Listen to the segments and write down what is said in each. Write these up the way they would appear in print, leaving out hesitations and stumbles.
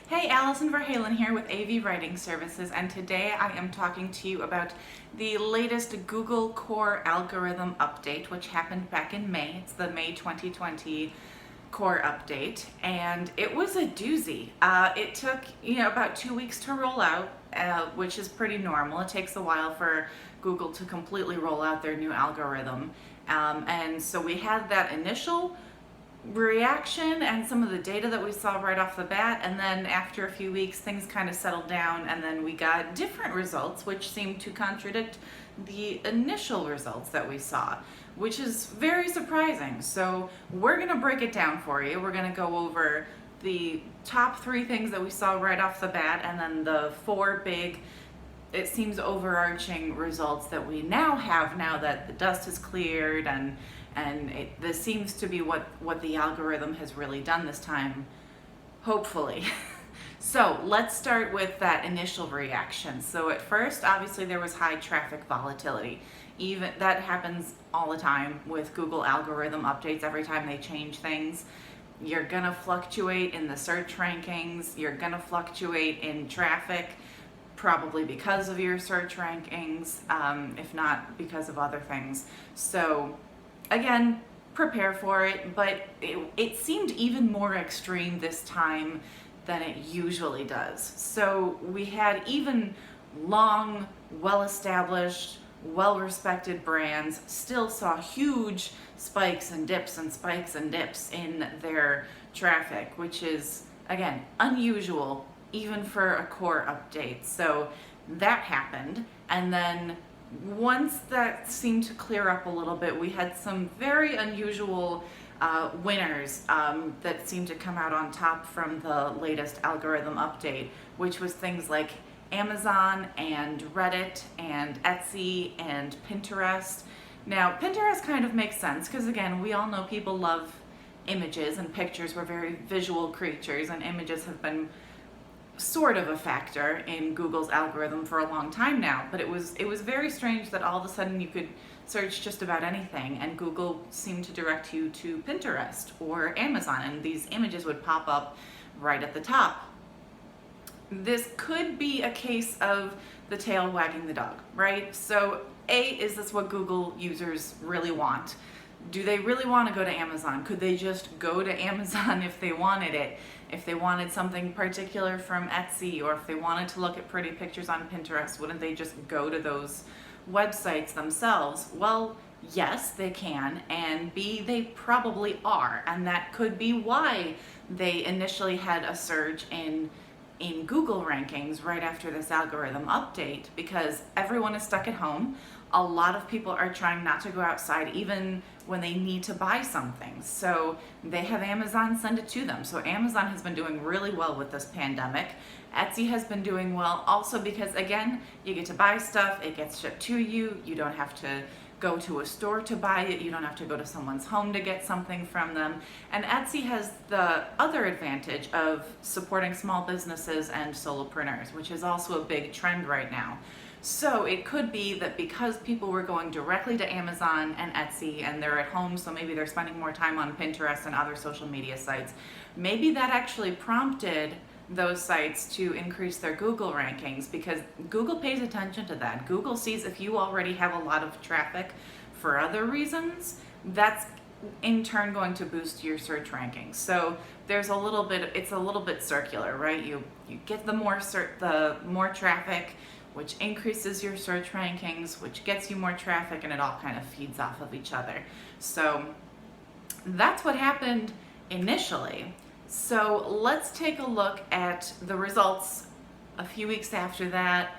Hey, Allison Verhalen here with AV Writing Services, and today I am talking to you about the latest Google Core algorithm update, which happened back in May. It's the May 2020 Core update, and it was a doozy. It took about 2 weeks to roll out, which is pretty normal. It takes a while for Google to completely roll out their new algorithm, and so we had that initial reaction and some of the data that we saw right off the bat, and then after a few weeks things kind of settled down, and then we got different results which seemed to contradict the initial results that we saw, which is very surprising. So we're going to break it down for you. We're going to go over the top 3 things that we saw right off the bat, and then the 4 big, it seems, overarching results that we now have, now that the dust has cleared, and this seems to be what the algorithm has really done this time, hopefully. So let's start with that initial reaction. So at first, obviously, there was high traffic volatility. Even that happens all the time with Google algorithm updates. Every time they change things, you're gonna fluctuate in the search rankings, you're gonna fluctuate in traffic, probably because of your search rankings, if not because of other things. So again, prepare for it, but it seemed even more extreme this time than it usually does. So we had even long, well-established, well-respected brands still saw huge spikes and dips and spikes and dips in their traffic, which is, again, unusual even for a core update. So that happened, and then once that seemed to clear up a little bit, we had some very unusual winners that seemed to come out on top from the latest algorithm update, which was things like Amazon and Reddit and Etsy and Pinterest. Now, Pinterest kind of makes sense because, again, we all know people love images and pictures. We're very visual creatures, and images have been sort of a factor in Google's algorithm for a long time now, but it was very strange that all of a sudden you could search just about anything and Google seemed to direct you to Pinterest or Amazon, and these images would pop up right at the top. This could be a case of the tail wagging the dog, right? So is this what Google users really want? Do they really want to go to Amazon? Could they just go to Amazon if they wanted it? If they wanted something particular from Etsy, or if they wanted to look at pretty pictures on Pinterest, wouldn't they just go to those websites themselves? Well, yes, they can, and B, they probably are, and that could be why they initially had a surge in Google rankings right after this algorithm update, because everyone is stuck at home. A lot of people are trying not to go outside even when they need to buy something. So they have Amazon send it to them. So Amazon has been doing really well with this pandemic. Etsy has been doing well also because, again, you get to buy stuff, it gets shipped to you, you don't have to go to a store to buy it, you don't have to go to someone's home to get something from them. And Etsy has the other advantage of supporting small businesses and solopreneurs, which is also a big trend right now. So it could be that because people were going directly to Amazon and Etsy and they're at home, so maybe they're spending more time on Pinterest and other social media sites, maybe that actually prompted those sites to increase their Google rankings, because Google pays attention to that. Google sees if you already have a lot of traffic for other reasons, that's in turn going to boost your search rankings. So there's it's a little bit circular, right? You get the more traffic, which increases your search rankings, which gets you more traffic, and it all kind of feeds off of each other. So that's what happened initially. So let's take a look at the results a few weeks after that.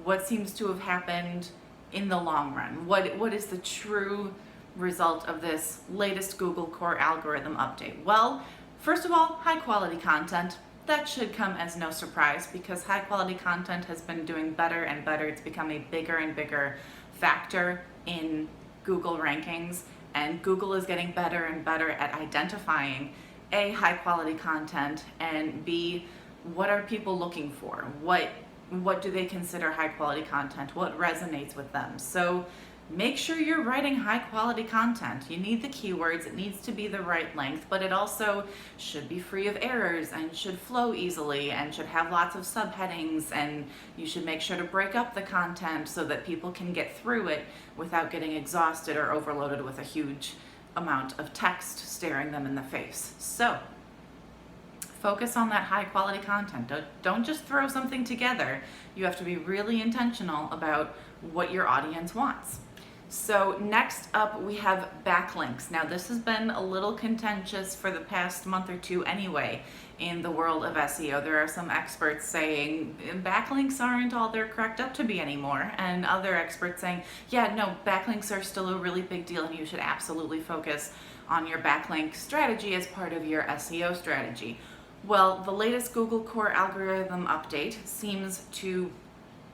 What seems to have happened in the long run? What is the true result of this latest Google Core algorithm update? Well, first of all, high quality content. That should come as no surprise, because high quality content has been doing better and better. It's become a bigger and bigger factor in Google rankings, and Google is getting better and better at identifying A, high quality content, and B, what are people looking for? What do they consider high quality content? What resonates with them? So make sure you're writing high quality content. You need the keywords, it needs to be the right length, but it also should be free of errors and should flow easily and should have lots of subheadings, and you should make sure to break up the content so that people can get through it without getting exhausted or overloaded with a huge amount of text staring them in the face. So focus on that high quality content. Don't just throw something together. You have to be really intentional about what your audience wants. So next up we have backlinks. Now this has been a little contentious for the past month or two anyway in the world of SEO. There are some experts saying backlinks aren't all they're cracked up to be anymore, and other experts saying, yeah, no, backlinks are still a really big deal and you should absolutely focus on your backlink strategy as part of your SEO strategy. Well, the latest Google Core algorithm update seems to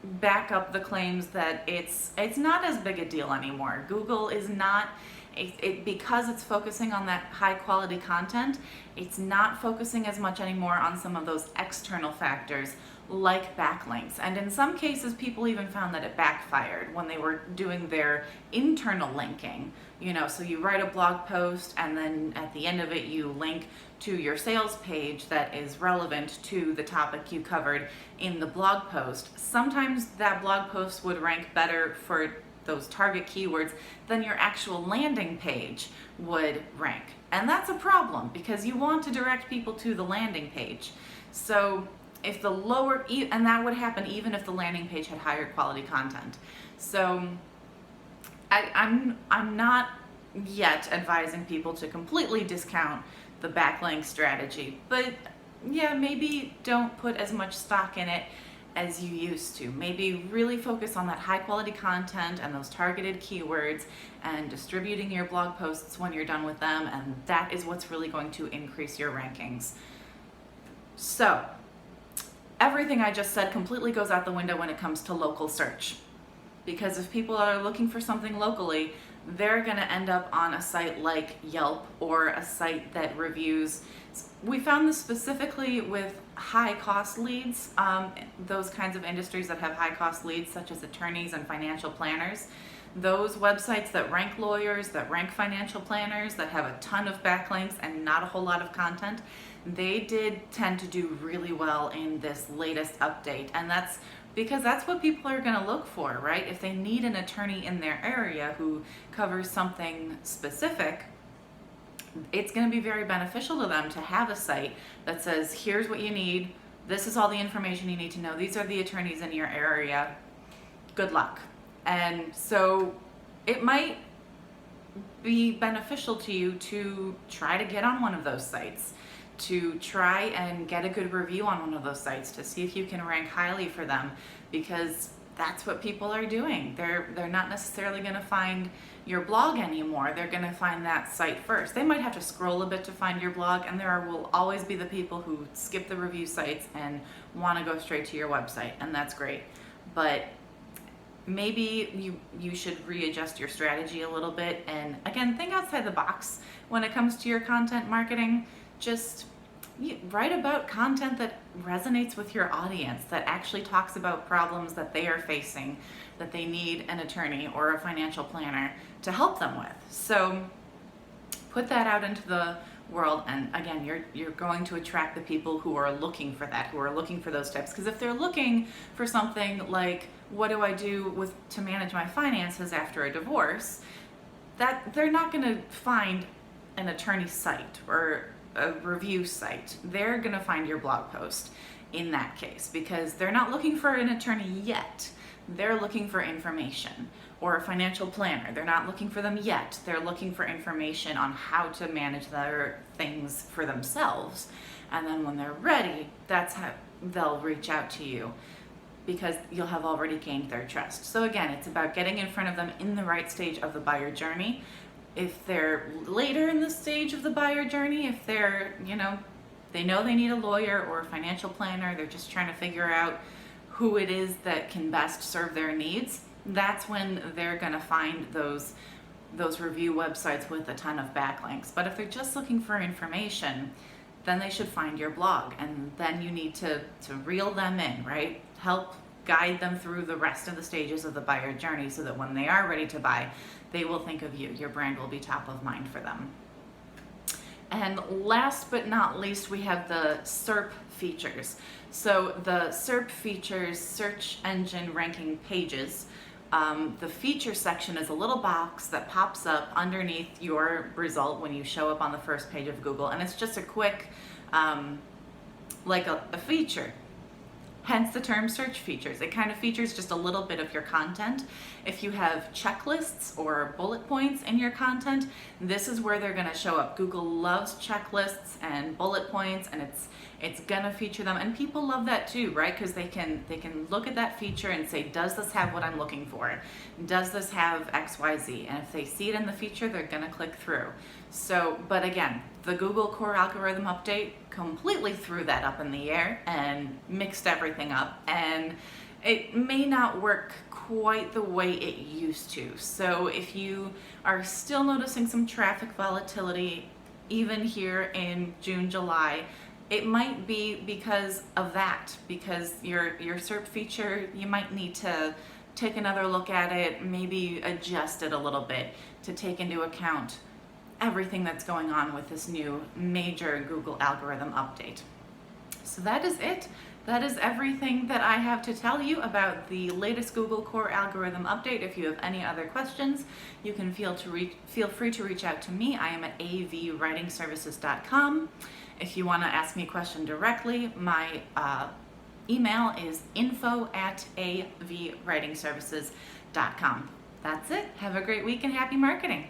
back up the claims that it's not as big a deal anymore. Google is not, because it's focusing on that high quality content, it's not focusing as much anymore on some of those external factors like backlinks. And in some cases, people even found that it backfired when they were doing their internal linking. You know, so you write a blog post and then at the end of it you link to your sales page that is relevant to the topic you covered in the blog post. Sometimes that blog post would rank better for those target keywords than your actual landing page would rank. And that's a problem because you want to direct people to the landing page. So if the lower, and that would happen even if the landing page had higher quality content. So I'm not yet advising people to completely discount the backlink strategy, but yeah, maybe don't put as much stock in it as you used to. Maybe really focus on that high quality content and those targeted keywords and distributing your blog posts when you're done with them, and that is what's really going to increase your rankings. So everything I just said completely goes out the window when it comes to local search. Because if people are looking for something locally, they're going to end up on a site like Yelp or a site that reviews. We found this specifically with high cost leads, those kinds of industries that have high cost leads, such as attorneys and financial planners. Those websites that rank lawyers, that rank financial planners, that have a ton of backlinks and not a whole lot of content, they did tend to do really well in this latest update. And that's because that's what people are going to look for, right? If they need an attorney in their area who covers something specific, it's going to be very beneficial to them to have a site that says, here's what you need, this is all the information you need to know, these are the attorneys in your area, good luck. And so it might be beneficial to you to try to get on one of those sites, to try and get a good review on one of those sites to see if you can rank highly for them, because that's what people are doing. They're not necessarily going to find your blog anymore. They're going to find that site first. They might have to scroll a bit to find your blog, and will always be the people who skip the review sites and want to go straight to your website, and that's great. But maybe you should readjust your strategy a little bit, and again, think outside the box when it comes to your content marketing. Just write about content that resonates with your audience, that actually talks about problems that they are facing, that they need an attorney or a financial planner to help them with. So put that out into the world, and again, you're going to attract the people who are looking for that, who are looking for those tips. Because if they're looking for something like, what do I do to manage my finances after a divorce, that they're not going to find an attorney site or a review site. They're going to find your blog post in that case, because they're not looking for an attorney yet. They're looking for information, or a financial planner. They're not looking for them yet. They're looking for information on how to manage their things for themselves. And then when they're ready, that's how they'll reach out to you, because you'll have already gained their trust. So again, it's about getting in front of them in the right stage of the buyer journey. If they're later in the stage of the buyer journey, if they're, they know they need a lawyer or a financial planner, they're just trying to figure out who it is that can best serve their needs, that's when they're going to find those review websites with a ton of backlinks. But if they're just looking for information, then they should find your blog, and then you need to reel them in, right? Help guide them through the rest of the stages of the buyer journey so that when they are ready to buy, they will think of you. Your brand will be top of mind for them. And last but not least, we have the SERP features. So the SERP features, search engine ranking pages. The feature section is a little box that pops up underneath your result when you show up on the first page of Google, and it's just a quick, like a feature. Hence the term search features. It kind of features just a little bit of your content. If you have checklists or bullet points in your content, this is where they're gonna show up. Google loves checklists and bullet points, and it's gonna feature them. And people love that too, right? Because they can look at that feature and say, does this have what I'm looking for? Does this have XYZ? And if they see it in the feature, they're gonna click through. So, but again, the Google Core Algorithm Update completely threw that up in the air and mixed everything up, and it may not work quite the way it used to. So if you are still noticing some traffic volatility even here in June, July, it might be because of that, because your SERP feature, you might need to take another look at it, maybe adjust it a little bit to take into account everything that's going on with this new major Google algorithm update. So that is it. That is everything that I have to tell you about the latest Google Core Algorithm update. If you have any other questions, you can feel free to reach out to me. I am at avwritingservices.com. If you want to ask me a question directly, my email is info@avwritingservices.com. That's it. Have a great week and happy marketing.